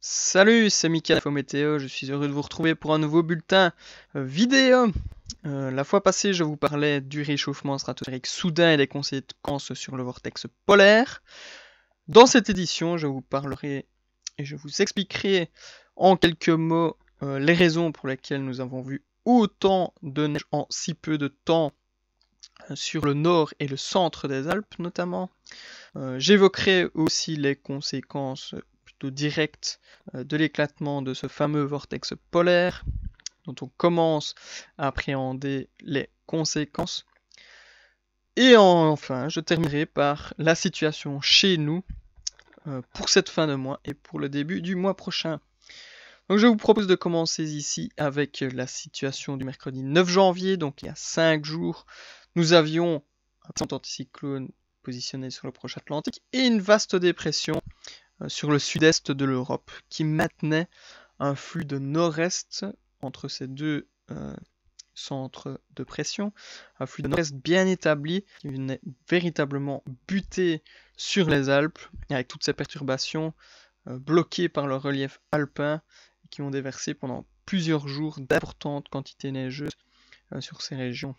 Salut, c'est Mika d'Info Météo, je suis heureux de vous retrouver pour un nouveau bulletin vidéo. La fois passée, je vous parlais du réchauffement stratosphérique soudain et des conséquences sur le vortex polaire. Dans cette édition, je vous parlerai et je vous expliquerai en quelques mots les raisons pour lesquelles nous avons vu autant de neige en si peu de temps sur le nord et le centre des Alpes notamment. J'évoquerai aussi les conséquences plutôt directes de l'éclatement de ce fameux vortex polaire, dont on commence à appréhender les conséquences. Et enfin, je terminerai par la situation chez nous pour cette fin de mois et pour le début du mois prochain. Donc je vous propose de commencer ici avec la situation du mercredi 9 janvier, donc il y a 5 jours. Nous avions un petit anticyclone positionné sur le proche Atlantique et une vaste dépression sur le sud-est de l'Europe qui maintenait un flux de nord-est entre ces deux centres de pression, un flux de nord-est bien établi qui venait véritablement buter sur les Alpes avec toutes ces perturbations bloquées par le relief alpin et qui ont déversé pendant plusieurs jours d'importantes quantités neigeuses sur ces régions.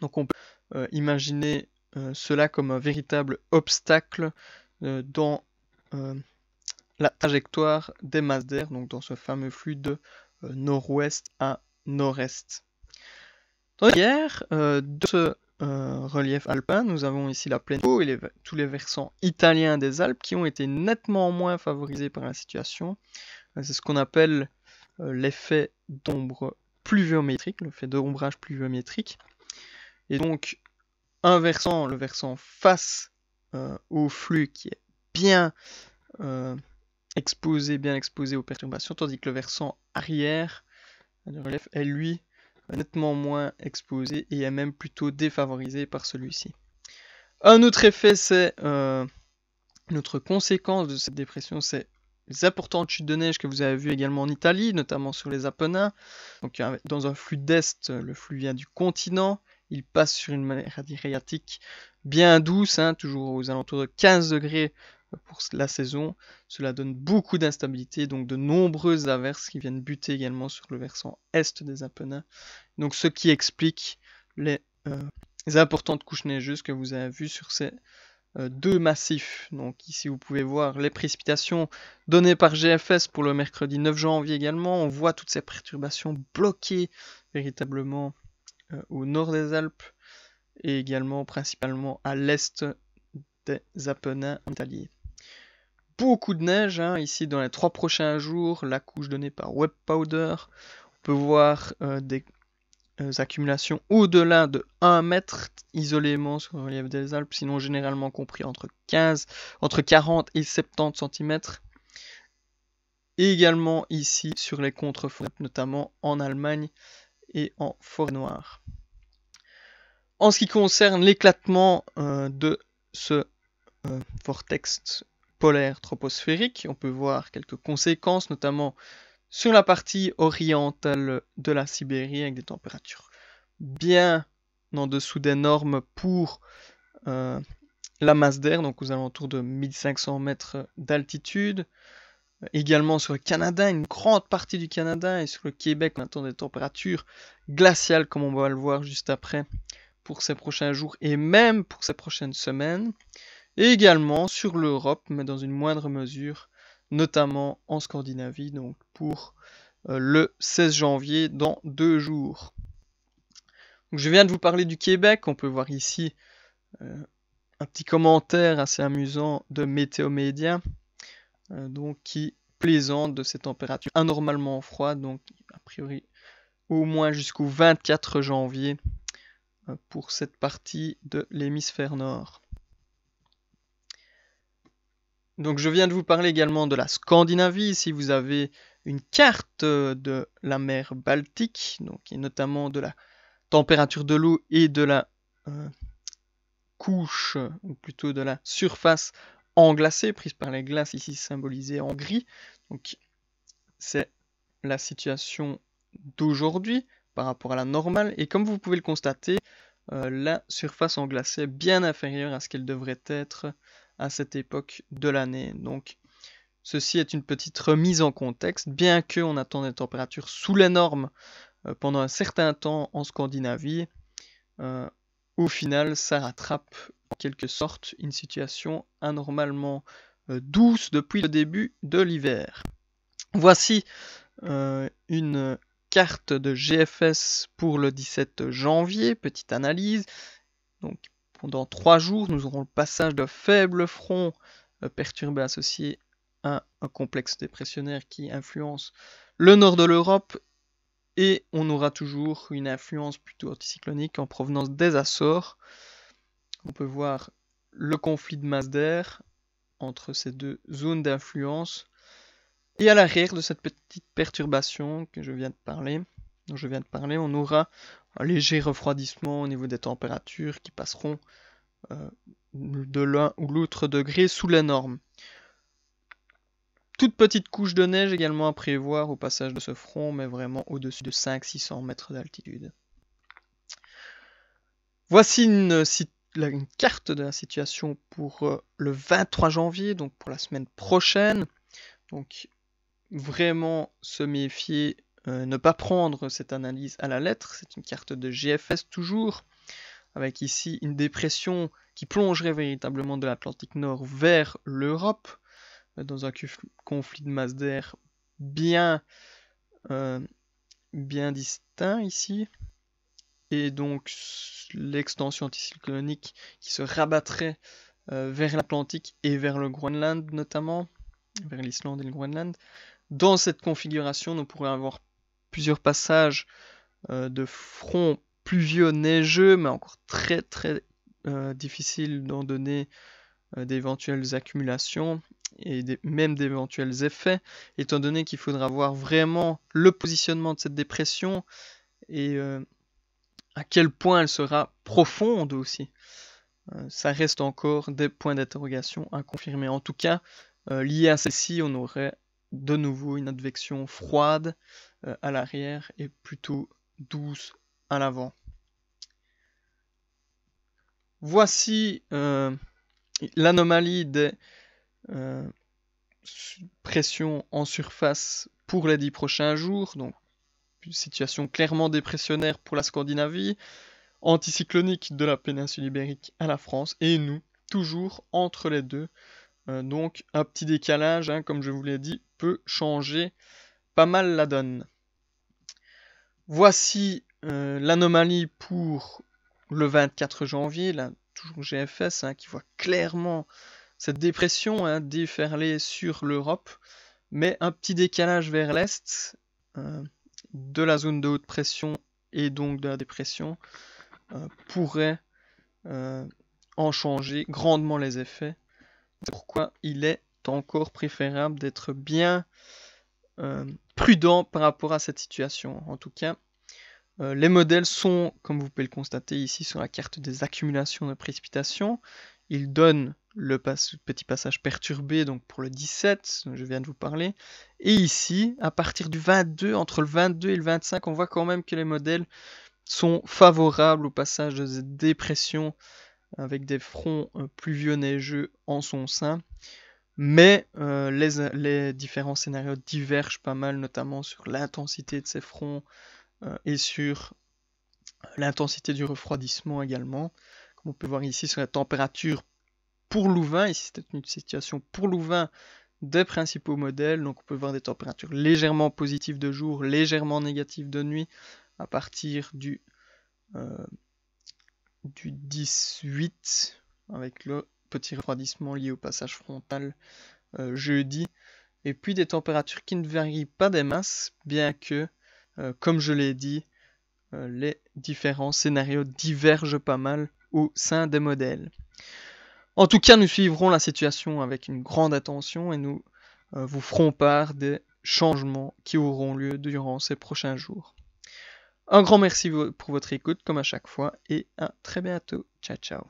Donc on peut imaginer cela comme un véritable obstacle dans la trajectoire des masses d'air, donc dans ce fameux flux de nord-ouest à nord-est. Hier, de ce relief alpin, nous avons ici la plaine haut et tous les versants italiens des Alpes qui ont été nettement moins favorisés par la situation. C'est ce qu'on appelle l'effet d'ombre pluviométrique, l'effet d'ombrage pluviométrique. Et donc, un versant, le versant face au flux qui est bien exposé aux perturbations, tandis que le versant arrière du relief est lui nettement moins exposé et est même plutôt défavorisé par celui-ci. Un autre effet, c'est notre conséquence de cette dépression, c'est les importantes chutes de neige que vous avez vues également en Italie, notamment sur les Apennins. Donc dans un flux d'est, le flux vient du continent, il passe sur une mer adriatique bien douce, toujours aux alentours de 15 degrés pour la saison. Cela donne beaucoup d'instabilité, donc de nombreuses averses qui viennent buter également sur le versant est des Apennins. Donc ce qui explique les importantes couches neigeuses que vous avez vues sur ces deux massifs. Donc ici vous pouvez voir les précipitations données par GFS pour le mercredi 9 janvier également. On voit toutes ces perturbations bloquées véritablement au nord des Alpes et également principalement à l'est des Apennins en Italie. Beaucoup de neige ici dans les 3 prochains jours, la couche donnée par Web Powder. On peut voir des accumulations au-delà de 1 mètre isolément sur le relief des Alpes, sinon généralement compris entre 40 et 70 cm. Et également ici sur les contreforts, notamment en Allemagne et en forêt noire. En ce qui concerne l'éclatement de ce vortex polaire troposphérique, on peut voir quelques conséquences, notamment sur la partie orientale de la Sibérie avec des températures bien en dessous des normes pour la masse d'air, donc aux alentours de 1500 mètres d'altitude. Également sur le Canada, une grande partie du Canada, et sur le Québec, on attend des températures glaciales comme on va le voir juste après pour ces prochains jours et même pour ces prochaines semaines. Et également sur l'Europe, mais dans une moindre mesure, notamment en Scandinavie, donc pour le 16 janvier, dans 2 jours. Donc je viens de vous parler du Québec, on peut voir ici un petit commentaire assez amusant de Météo Média, donc qui plaisante de ces températures anormalement froides, donc a priori au moins jusqu'au 24 janvier pour cette partie de l'hémisphère nord. Donc je viens de vous parler également de la Scandinavie. Ici vous avez une carte de la mer Baltique, donc et notamment de la température de l'eau et de la couche, ou plutôt de la surface englacée, prise par les glaces, ici symbolisée en gris. Donc c'est la situation d'aujourd'hui par rapport à la normale. Et comme vous pouvez le constater, la surface englacée est bien inférieure à ce qu'elle devrait être à cette époque de l'année. Donc ceci est une petite remise en contexte. Bien qu'on attend des températures sous les normes pendant un certain temps en Scandinavie, au final, ça rattrape en quelque sorte une situation anormalement douce depuis le début de l'hiver. Voici une carte de GFS pour le 17 janvier, petite analyse. Donc, pendant 3 jours, nous aurons le passage de faibles fronts perturbés associés à un complexe dépressionnaire qui influence le nord de l'Europe, et on aura toujours une influence plutôt anticyclonique en provenance des Açores. On peut voir le conflit de masse d'air entre ces deux zones d'influence. Et à l'arrière de cette petite perturbation dont je viens de parler, on aura un léger refroidissement au niveau des températures qui passeront de l'un ou l'autre degré sous la norme. Toute petite couche de neige également à prévoir au passage de ce front, mais vraiment au-dessus de 500-600 mètres d'altitude. Voici une carte de la situation pour le 23 janvier, donc pour la semaine prochaine. Donc vraiment se méfier, ne pas prendre cette analyse à la lettre. C'est une carte de GFS toujours, avec ici une dépression qui plongerait véritablement de l'Atlantique Nord vers l'Europe, dans un conflit de masse d'air bien distinct ici, et donc l'extension anticyclonique qui se rabattrait vers l'Atlantique et vers le Groenland notamment, vers l'Islande et le Groenland. Dans cette configuration, nous pourrions avoir plusieurs passages de fronts pluvieux neigeux, mais encore très difficile d'en donner d'éventuelles accumulations et même d'éventuels effets, étant donné qu'il faudra voir vraiment le positionnement de cette dépression et à quel point elle sera profonde aussi. Ça reste encore des points d'interrogation à confirmer. En tout cas, lié à celle-ci, on aurait de nouveau une advection froide à l'arrière et plutôt douce à l'avant. Voici l'anomalie des pressions en surface pour les 10 prochains jours. Donc, une situation clairement dépressionnaire pour la Scandinavie, anticyclonique de la péninsule ibérique à la France, et nous, toujours entre les deux. Donc, un petit décalage, hein, comme je vous l'ai dit, peut changer pas mal la donne. Voici l'anomalie pour le 24 janvier, là, toujours GFS, hein, qui voit clairement cette dépression déferler sur l'Europe, mais un petit décalage vers l'est de la zone de haute pression et donc de la dépression pourrait en changer grandement les effets. C'est pourquoi il est encore préférable d'être bien prudent par rapport à cette situation. En tout cas, les modèles sont, comme vous pouvez le constater ici sur la carte des accumulations de précipitations, ils donnent le petit passage perturbé donc pour le 17, dont je viens de vous parler, et ici, à partir du 22, entre le 22 et le 25, on voit quand même que les modèles sont favorables au passage de cette dépression avec des fronts pluvieux neigeux en son sein. Mais les différents scénarios divergent pas mal, notamment sur l'intensité de ces fronts et sur l'intensité du refroidissement également. Comme on peut voir ici sur la température pour Louvain, ici c'était une situation pour Louvain des principaux modèles, donc on peut voir des températures légèrement positives de jour, légèrement négatives de nuit, à partir du 18, avec le petit refroidissement lié au passage frontal jeudi, et puis des températures qui ne varient pas des masses, bien que, comme je l'ai dit, les différents scénarios divergent pas mal au sein des modèles. En tout cas, nous suivrons la situation avec une grande attention et nous vous ferons part des changements qui auront lieu durant ces prochains jours. Un grand merci pour votre écoute, comme à chaque fois, et à très bientôt. Ciao, ciao.